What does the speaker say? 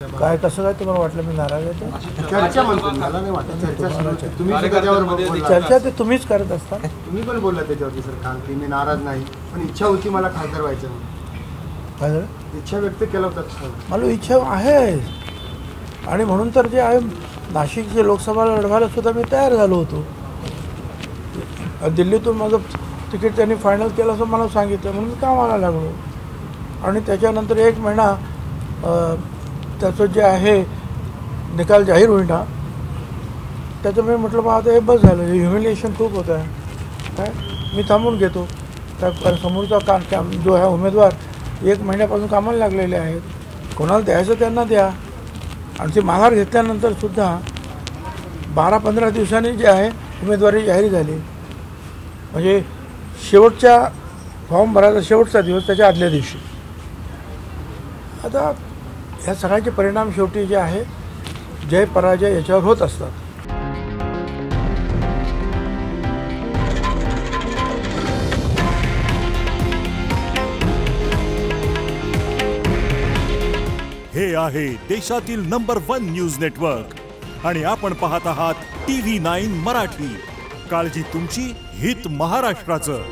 काय कसं काय तुम्हाला वाटलं मी नाराज आहे? चर्चा म्हणतो मला नाही वाटत चर्चा तुम्ही त्याच्यावर चर्चा ते तुम्हीच करत असता. तुम्ही पण बोलला त्याच्यावरती सर काल की मी नाराज नाही पण इच्छा होती मला खासदार व्हायचं म्हणून. काय झालं? इच्छा व्यक्त केला होता. मला इच्छा आहे आणि म्हणून तर जे आहे नाशिकचे लोकसभा लढवायला सुद्धा मी तयार झालो होतो. दिल्लीतून माझं तिकीट त्यांनी फायनल केलं असं मला सांगितलं म्हणून मी कामाला लागलो आणि त्याच्यानंतर 1 महिना त्याचं जे आहे निकाल जाहीर होईना त्याचं मी म्हटलं बा आता हे बस झालं, ह्युमिलिएशन खूप होतं आहे काय मी थांबून घेतो. त्या समोरचा काम जो आहे उमेदवार 1 महिन्यापासून कामाला लागलेले आहेत, कोणाला द्यायचं त्यांना द्या. आणि ते माघार घेतल्यानंतरसुद्धा 12-15 दिवसांनी जे आहे उमेदवारी जाहीर झाली, म्हणजे शेवटच्या फॉर्म भरायचा शेवटचा दिवस त्याच्या आदल्या दिवशी. आता ह्या सगळ्याचे परिणाम शेवटी जे आहे जय पराजय याच्यावर होत असतात. हे आहे देशातील नंबर 1 न्यूज नेटवर्क आणि आपण पाहत आहात TV9 मराठी. काळजी तुमची, हित महाराष्ट्राचं.